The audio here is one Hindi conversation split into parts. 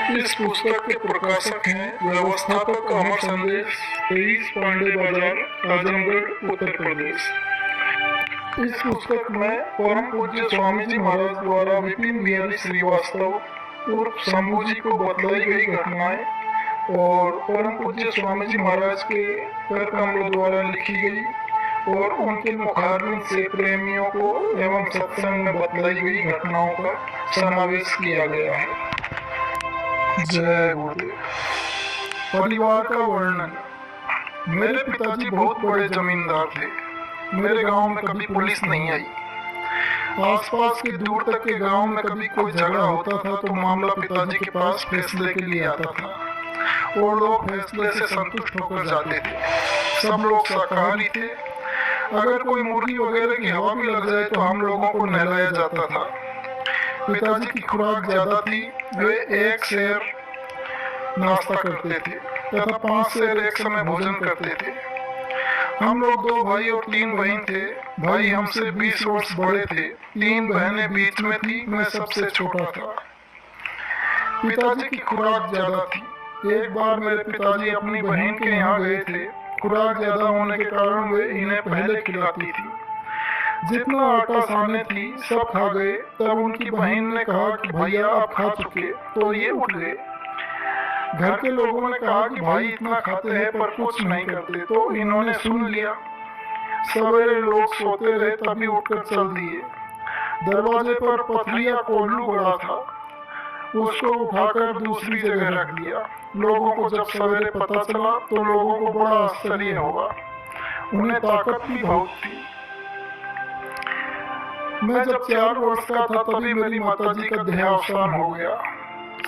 इस पुस्तक के प्रकाशक हैं व्यवस्थापक अमर संदेश 23 पांडे बाजार, आजमगढ़, उत्तर प्रदेश। इस पुस्तक में परम पूज्य स्वामी जी महाराज द्वारा विपिन बिहारी श्रीवास्तव उर्फ शंभू जी को बतलाई गई घटनाएं और परम पूज्य स्वामी जी महाराज के कर कमलों द्वारा लिखी गई और उनके मुखारबिन से प्रेमियों को एवं सत्संग में बतलाई गई घटनाओं का समावेश किया गया है। जय गुरुदेव। परिवार का वर्णन। मेरे पिताजी बहुत बड़े जमींदार थे। मेरे गांव में कभी पुलिस नहीं आई। आसपास के दूर तक के गांव में कभी कोई झगड़ा होता था तो मामला पिताजी के पास फैसले के लिए आता था और लोग फैसले से संतुष्ट होकर जाते थे। सब लोग शाकाहारी थे। अगर कोई मुर्गी वगैरह की हवा भी लग जाए तो हम लोगों को नहलाया जाता था। पिताजी की खुराक ज्यादा थी। वे एक शेर नाश्ता करते थे तथा 5 शेर एक समय भोजन करते थे। हम लोग 2 भाई और 3 बहन थे। भाई हमसे 20 वर्ष बड़े थे। 3 बहनें बीच में थी। मैं सबसे छोटा था। पिताजी की खुराक ज्यादा थी। एक बार मेरे पिताजी अपनी बहन के यहाँ गए थे। खुराक ज्यादा होने के कारण वे इन्हें पहले खिलाती थी। जितना आटा साने थी सब खा गए। तब उनकी बहन ने कहा कि भैया आप खा चुके, तो ये उठ गए। घर के लोगों ने कहा कि भाई इतना खाते हैं पर कुछ नहीं करते, तो इन्होंने सुन लिया। सवेरे लोग सोते रहे तभी उठकर चल दिए। दरवाजे पर पथरिया कोल्लू पड़ा था, उसको उठाकर दूसरी जगह रख दिया। लोगों को जब सवेरे पता चला तो लोगों को बड़ा आश्चर्य हुआ। उन्हें ताकत भी बहुत थी। मैं जब 4 वर्ष का था तभी मेरी माताजी का देहावसान हो गया।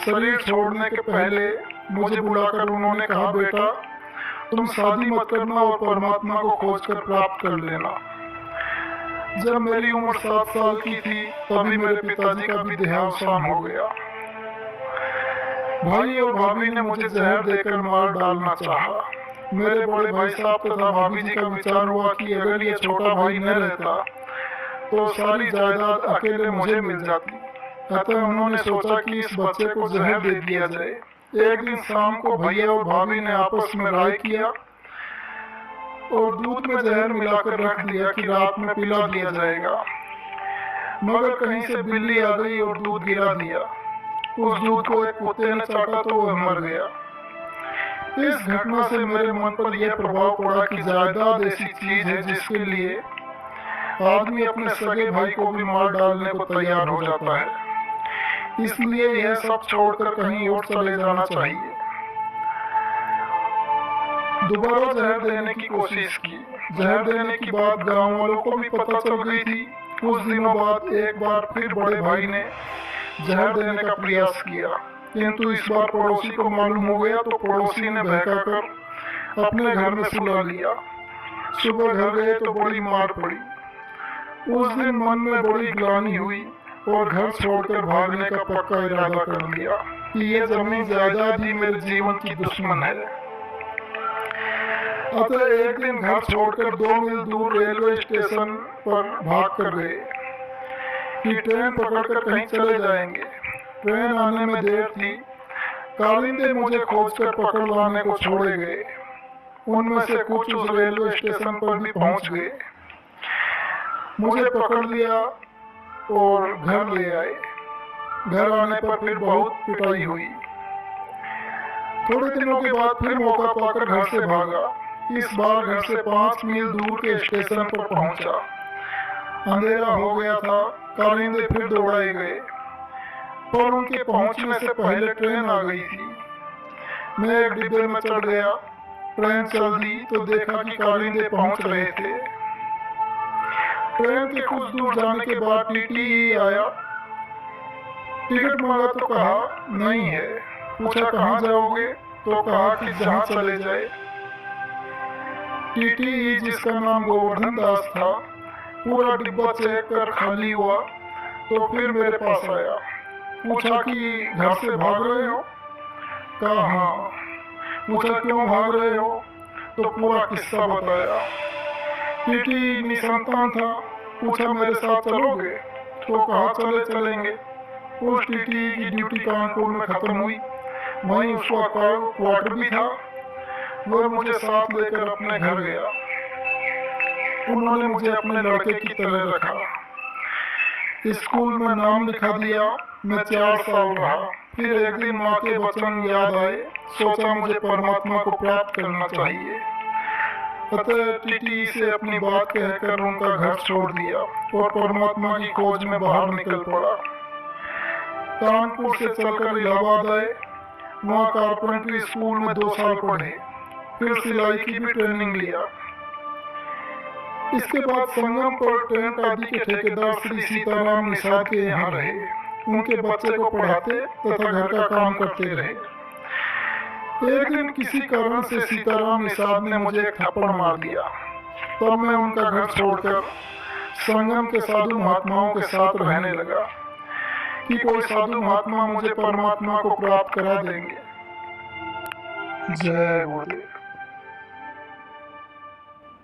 शरीर छोड़ने के पहले मुझे बुलाकर उन्होंने कहा, बेटा तुम शादी मत करना और परमात्मा को खोजकर प्राप्त कर लेना। जब मेरी उम्र 7 साल की थी तभी मेरे पिताजी का भी देहावसान हो गया। भाई और भाभी ने मुझे जहर देकर मार डालना चाहा। मेरे बड़े भाई साहब तथा भाभी जी का विचार हुआ कि अगर ये छोटा भाई न रहता तो सारी जायदाद अकेले मुझे मिल जाती। अतः उन्होंने सोचा कि इस बच्चे को जहर दे दिया जाए। एक दिन शाम को भैया और भाभी ने आपस में राय किया और दूध में जहर मिलाकर रख दिया कि रात में पिला दिया जाएगा। मगर कहीं से बिल्ली आ गई और दूध गिरा दिया। उस दूध को एक कुत्ते ने चाटा तो वह मर गया। इस घटना से मेरे मन पर यह प्रभाव पड़ा कि जायदाद ऐसी चीज है जिसके लिए आदमी अपने सगे भाई को भी मार डालने को तैयार हो जाता है। इसलिए यह सब छोड़कर कहीं और चले जाना चाहिए। दोबारा जहर देने की कोशिश की। जहर देने की बात गांव वालों को भी पता चल गई थी। कुछ दिनों बाद एक बार फिर बड़े भाई ने जहर देने का प्रयास किया, किंतु इस बार पड़ोसी को मालूम हो गया तो पड़ोसी ने बहकाकर अपने घर में सुला लिया। सुबह घर गए तो बड़ी मार पड़ी। उस दिन मन में बड़ी ग्लानि हुई और घर छोड़कर भागने का पक्का इरादा कर लिया कि ये जमीन जायदाद ही मेरे जीवन की दुश्मन है। अतः एक दिन घर छोड़कर 2 मील दूर रेलवे स्टेशन पर भाग कर गए कि ट्रेन पकड़कर कहीं चले जाएंगे। ट्रेन आने में देर थी। कारिंदे मुझे खोजकर पकड़ लाने को छोड़े गए। उनमें से कुछ उस रेलवे स्टेशन पर भी पहुंच गए। मुझे पकड़ लिया और घर ले आए। घर आने पर फिर बहुत पिटाई हुई। थोड़े दिनों के बाद फिर मौका पाकर घर से भागा। इस बार घर से 5 मील दूर के स्टेशन पर पहुंचा। अंधेरा हो गया था। कारिंदे फिर दौड़ाए गए पर उनके पहुंचने से पहले ट्रेन आ गई थी। मैं एक डिब्बे में चढ़ गया। ट्रेन चल दी तो देखा कि कारिंदे पहुंच रहे थे। ट्रेन के कुछ दूर जाने के बाद टीटी आया। टिकट मांगा तो कहा नहीं है। पूछा कहाँ जाओगे तो कहा कि जहाँ चले जाए। टीटी जिसका नाम गोवर्धन दास था पूरा डिब्बा चेक कर खाली हुआ तो फिर मेरे पास आया। पूछा कि घर से भाग रहे हो? कहा हाँ। पूछा क्यों भाग रहे हो? तो पूरा किस्सा बताया। टीटी निसंतान था। पूछा मेरे साथ चलोगे? तो कहा चलेंगे। उस टीटी की ड्यूटी कानपुर में खत्म हुई। वहीं उसका क्वार्टर भी था। वह मुझे साथ लेकर अपने घर गया। उन्होंने मुझे अपने लड़के की तरह रखा। स्कूल में नाम लिखा दिया। मैं 4 साल रहा। फिर एक दिन माँ के वचन याद आए। सोचा मुझे परमात्मा को प्राप्त करना चाहिए। अतः टीटी से अपनी बात कहकर उनका घर छोड़ दिया और परमात्मा की खोज में बाहर निकल पड़ा। कानपुर से चलकर इलाहाबाद आए। वहाँ कारपेंटरी स्कूल में 2 साल पढ़े। फिर सिलाई की भी ट्रेनिंग लिया। इसके बाद संगम पर टेंट आदि के ठेकेदार श्री सीताराम निषाद के यहाँ रहे। उनके बच्चे को पढ़ाते तथा घर का काम करते रहे। एक दिन किसी कारण से सीताराम निषाद ने मुझे एक थप्पड़ मार दिया। तब मैं उनका घर छोड़कर संगम के साधु महात्माओं के साथ रहने लगा कि कोई साधु महात्मा मुझे परमात्मा को प्राप्त करा देंगे। जय गुरुदेव।